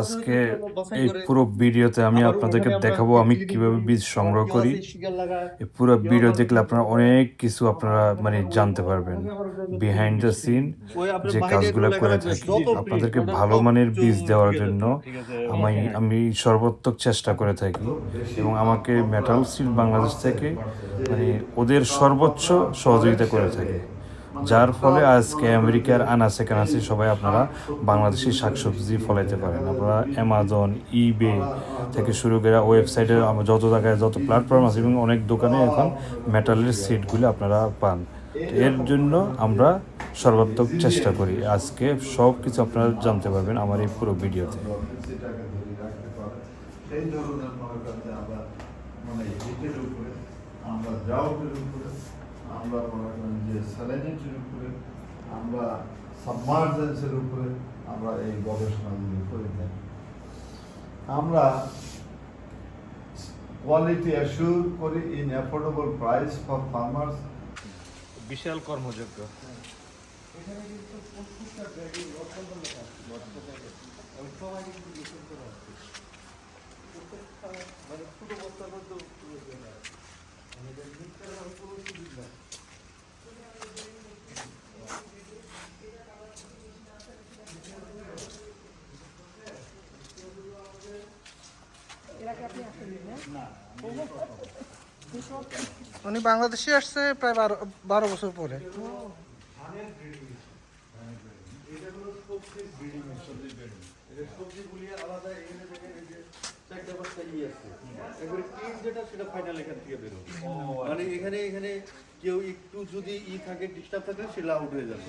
আজকে এই পুরো ভিডিওতে আমি আপনাদেরকে দেখাবো আমি কিভাবে বীজ সংগ্রহ করি। এই পুরো ভিডিও দেখলে আপনারা অনেক কিছু আপনারা মানে জানতে পারবেন, বিহাইন্ড দ্য সিন যে কাজগুলো করে থাকি। আপনাদেরকে ভালো মানের বীজ দেওয়ার জন্য আমি সর্বাত্মক চেষ্টা করে থাকি এবং আমাকে মেটাল সিড বাংলাদেশ থেকে মানে ওদের সর্বোচ্চ সহযোগিতা করে থাকে, যার ফলে আজকে আমেরিকার আনাচে কানাচে সবাই আপনারা বাংলাদেশি শাকসবজি ফলাইতে পারেন। আপনারা অ্যামাজন, ইবে থেকে শুরু করে ওয়েবসাইটে যত জায়গায় যত প্ল্যাটফর্ম আছে এবং অনেক দোকানে এখন মেটালের সিটগুলো আপনারা পান। এর জন্য আমরা সর্বাত্মক চেষ্টা করি। আজকে সব কিছু আপনারা জানতে পারবেন আমার এই পুরো ভিডিওতে। সেই ধরনের মনে করতে আমরা মানে হিটের উপরে, আমরা ড্রাউটের উপরে, আমরা মনে করেন যে স্যালিনিটির উপরে, আমরা সাবমার্জেন্সের উপরে আমরা এই গবেষণাগুলি করে থাকি। আমরা কোয়ালিটি অ্যাসিওর করি in affordable price for farmers. বিশাল কর্মযোগ্য। এখানে কিন্তু প্রত্যেকটা ব্যাগে মানে ছোট বস্তা মধ্যে উনি বাংলাদেশে আসছে প্রায় 12 বছর পরে। সবজিগুলি আলাদা এখানে থেকে এই যে চারটা বস্তা আছে এবারে ক্লিন যেটা সেটা ফাইনাল এখান থেকে বের হবে। মানে এখানে এখানে কেউ একটু যদি থাকে ডিস্টার্ব থাকে সেটা আউট হয়ে যাবে,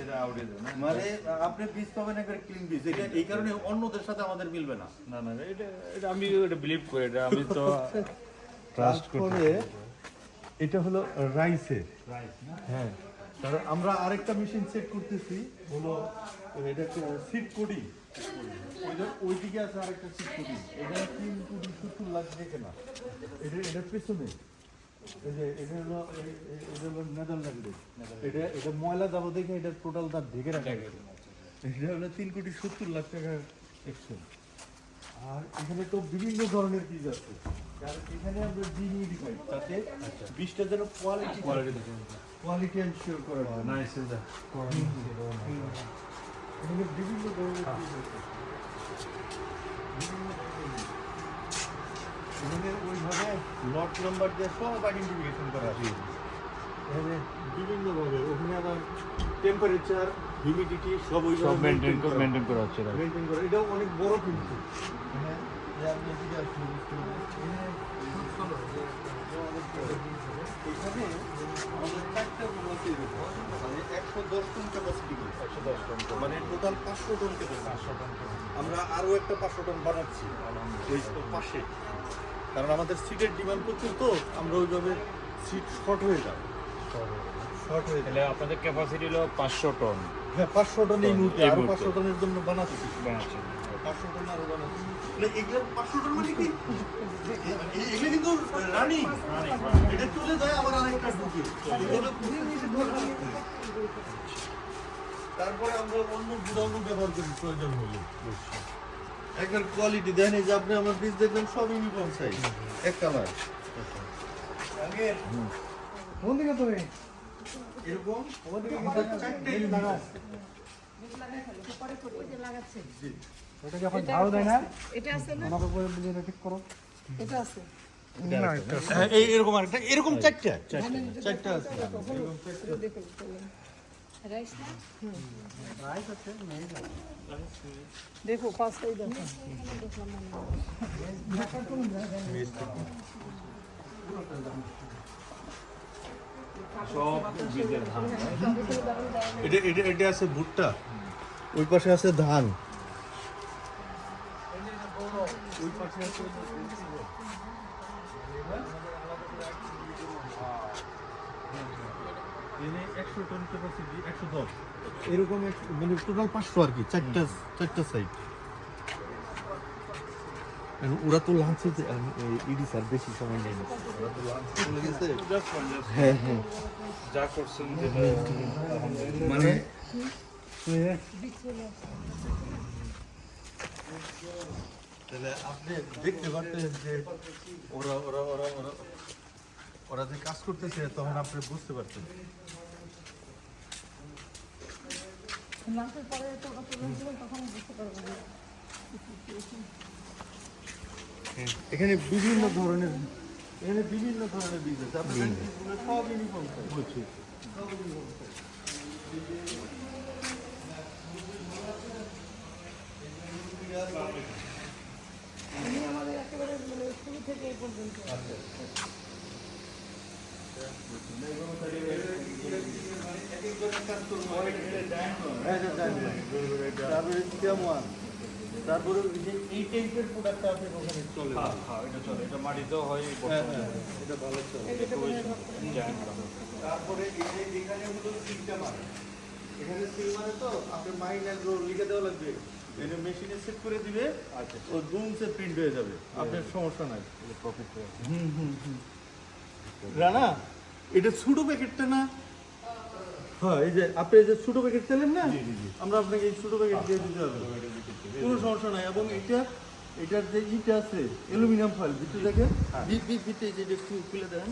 মানে আপনি বীজ পাবেন একবার ক্লিন বীজ। এটা এই কারণে অন্যদের সাথে আমাদের মিলবে না। না না এটা আমি এটা বিলিভ করি, এটা আমি তো ট্রাস্ট করি। এটা হলো রাইসের হ্যাঁ। তাহলে আমরা আরেকটা মেশিন সেট করতেছি হলো এটা সিড কোডিং। ওইদিকে আছে আরেকটা সিড কোডিং, এটা 3 কোটি 70 লাখ দেখে না। এটা পেছনে এই যে এটা হলো নেদারল্যান্ডে। এটা ময়লা যাবো দেখে এটা টোটাল তার ঢেকে রাখা গেছে। এটা হলো 3 কোটি 70 লাখ টাকা এক্সপেন্স। আর এখানে তো বিভিন্ন ধরনের বীজ আছে, আর এখানে আমরা ডিমিউডিফাই তাতে বীজটা যেন কোয়ালিটি এনশিওর করা হয়। নাইস এটা এখানে বিভিন্ন ধরনের বীজ আছে, এখানে ওইভাবে লট নাম্বার দিয়ে সব আইডেন্টিফিকেশন করা আছে। এখানে বিভিন্নভাবে ওখানে আবার টেম্পারেচার, হিউমিডিটি সব ওইভাবে মেনটেন করা হচ্ছে। মেনটেন করা। এটাও অনেক বড় কিন্তু এখানে আপনি এদিকে আসলে এখানে আমাদের 4টা গুলো তৈরি হয়, মানে 110 টন ক্যাপাসিটি, 110 টন মানে টোটাল 500 টন ক্যাপাসিটি। আমরা আরো একটা 500 টন বানাচ্ছি ওই পাশে, কারণ আমাদের সিটের ডিমান্ড প্রচুর, তো আমরা ওইভাবে সিট শর্ট হয়ে যায়। তাহলে আপনাদের ক্যাপাসিটি হলো 500 টন। হ্যাঁ 500 টন এই মুহূর্তে, আরো 500 টনের জন্য বানাচ্ছি। 500 টন আরো বানাচ্ছি। মানে এগুলো 500 টন মানে কি এগুলো কিন্তু রানি, এটা চলে যায় আবার আরেকটা ঢুকে। তারপরে আমরা অন্য গুদামও ব্যবহার করি প্রয়োজন হলে। একবার কোয়ালিটি দেন, এই যে আপনি আমার বীজ দেখবেন সব ইউনিফর্ম সাইজ, এক কালার। কোন দিকে তুমি এরকম আমাদের চারটে ওটা যখন ঝাড়ু দেয় না এটা আছে না, আমাকে বলে বুঝে ঠিক করো। এটা আছে না এটা হ্যাঁ এরকম আরেকটা, এরকম চারটা আছে। দেখুন রাইস না, রাইস আছে নেই না। দেখো পাঁচটাই দেখো। সব বীজের ধান। এটা আছে ভুট্টা, ওই পাশে আছে ধান, ওই পাশে আছে 100 টন ক্যাপাসিটি, 110 এরকম মানে টোটাল 500 আর কি, চারটা সাইড। ওরা তো লাঞ্চে ইডি স্যার বেশি সময় নেই, ওরা তো লাঞ্চে চলে গেছে। হ্যাঁ হ্যাঁ যা করছেন মানে তাহলে আপনি দেখতে পাচ্ছেন যে ওরা ওরা ওরা ওরা ওরা যে কাজ করতেছে তখন আপনি বুঝতে পারছেন। মাসের পরে তো কত দিন তখন বুঝতে পারবো যে এখানে বিভিন্ন ধরনের বীজ আছে। আপনি সব ইউনিফর্ম বলছি। আমি আমাদের একেবারে মানে শুরু থেকে এই পর্যন্ত তারপরে কেমন, তারপরে এই টাইপের প্রোডাক্ট আপনি ওখানে চলে। এটা চলে, এটা মাটিতেও হয়, এটা ভালো চলে। তারপরে এখানে হলো সিলটা মারে, এখানে সিল মারে তো আপনি মাইন এগ্রো লিখে দেওয়া লাগবে, এটা মেশিনে সেট করে দিবে, ও জুমসে প্রিন্ট হয়ে যাবে, আপনার সমস্যা নাই। রানা এটা ছোট প্যাকেটটা না? হ্যাঁ, এই যে আপনি এই যে ছোট প্যাকেট চাইলেন না, আমরা আপনাকে এই ছোট প্যাকেট দিয়ে দিতে হবে, কোনো সমস্যা নাই। এবং এটার যে ইটা আছে অ্যালুমিনিয়াম ফয়েল, ভিতরে দেখেন ভিতরে যে একটু খুলে দেন,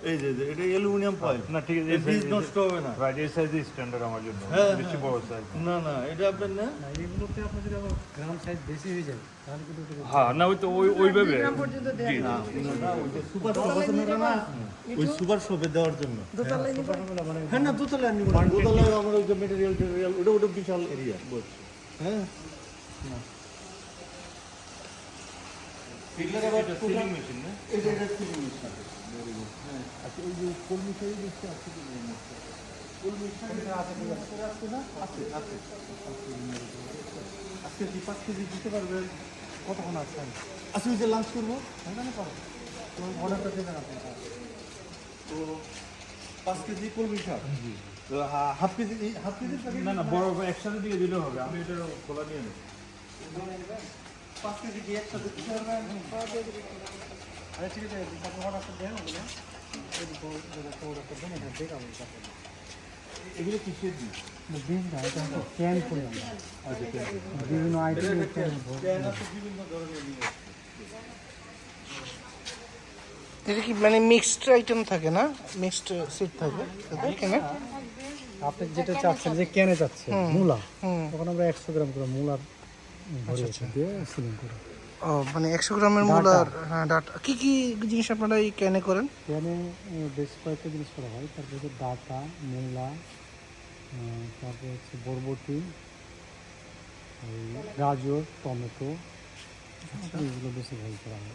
এই যে এটা অ্যালুমিনিয়াম ফয়েল। না ঠিক আছে, এই বীজ নষ্ট হবে না। রাইট, এই সাইজ স্ট্যান্ডার্ড আমার জন্য, হ্যাঁ, বেশি বড় সাইজ না না এটা আপনার না, এগুলোতে আপনার যদি আবার গ্রাম সাইজ বেশি হয়ে যায় তাহলে কিন্তু হ্যাঁ, না ওই তো ওইভাবে গ্রাম পর্যন্ত দেয়া যায়। সুপার শপ আছে না, ওই সুপার শপে দেওয়ার জন্য। দোতলায় নিব। হ্যাঁ না, দোতলায় নিব না, দোতলায় আমার ওই যে মেটেরিয়াল ওটা বিশাল এরিয়া বলছি। হ্যাঁ এগুলোর আবার সিলিং মেশিন না? এটা সিলিং মেশিন। হ্যাঁ, আচ্ছা ওই যে কলমি শাড়ি দেখতে আছে কি না? কলমি শাড়ি আছে না? আছে আছে। আজকে কি 5 কেজি দিতে পারবেন? কতক্ষণ আসছেন আজকে ওই যে লাঞ্চ করবো ওখানে পাবো তো অর্ডারটা দেবেন আপনি তো 5 কেজি কলমি শাক, তো হাফ কেজি প্যাকেট না না, বড় একসাথে দিয়ে দিলেও হবে, আমি এটা খোলা নিয়ে নেব। 5 কেজি কি একসাথে দিতে পারবেন? আরে ঠিক আছে আপনি অর্ডারটা দেন ওগুলো অর্ডারটা দেন এটা দেখাবো এগুলো কিসের দিই? বিল না এটা হচ্ছে ক্যান করে আমরা বিভিন্ন আইটেমের ক্যান ক্যান আছে বিভিন্ন ধরনের নিয়ে আসছে। এটা কি মানে মিক্সড আইটেম থাকে না, মিক্সড সিট থাকে কেন? আপনি যেটা চাচ্ছেন যে ক্যানে চাচ্ছেন মূলা তখন আমরা 100 গ্রাম করে মূলার ভরে দিয়ে সিলিং করি। ও মানে 100 গ্রামের মূলার, হ্যাঁ ডাটা কি কি জিনিস আপনারা এই ক্যানে করেন? ক্যানে বেশ কয়েকটা জিনিস করা হয়, তারপর হচ্ছে ডাটা, মূলা, তারপর হচ্ছে বরবটি, এই গাজর, টমেটো, এগুলো বেশি ভালো করা হয়।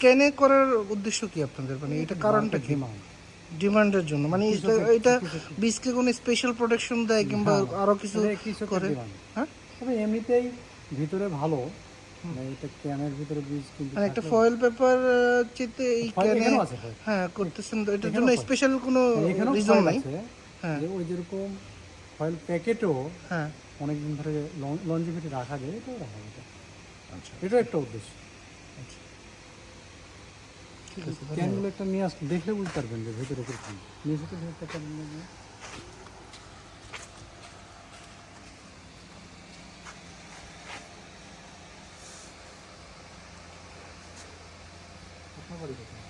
ক্যানে করার উদ্দেশ্য কি আপনাদের, মানে এটা কারণটা কি? ডিমান্ড ডিমান্ডের জন্য, মানে এটা বীজকে কোনো স্পেশাল প্রোটেকশন দেয় কিংবা আরো কিছু করে? হ্যাঁ, তবে এমনিতেই ভিতরে ভালো, মানে এটা ক্যানের ভিতরে বীজ কিন্তু মানে একটা ফয়েল পেপার চিতে এই ক্যানে এখানেও আছে foil। হ্যাঁ করতেছেন, তো এটার জন্য স্পেশাল কোনো এখানেও রিজন ফয়েল নাই? আছে, হ্যাঁ যে ওই যেরকম ফয়েল প্যাকেটও হ্যাঁ অনেকদিন ধরে লঞ্জিভিটি রাখা যায়, এটাও রাখা যায়। এটা একটা উদ্দেশ্য। ঠিক আছে। ক্যানগুলো একটা নিয়ে আসলে দেখলে বুঝতে পারবেন যে ভিতরে কিরকম নিয়ে এসে একটা ক্যান নিয়ে আপনার বাড়ি কোথায়?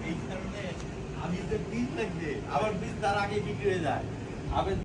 এই কারণে আমি যে বীজ লাগবে, আবার বীজ তার আগে বিক্রি হয়ে যায়।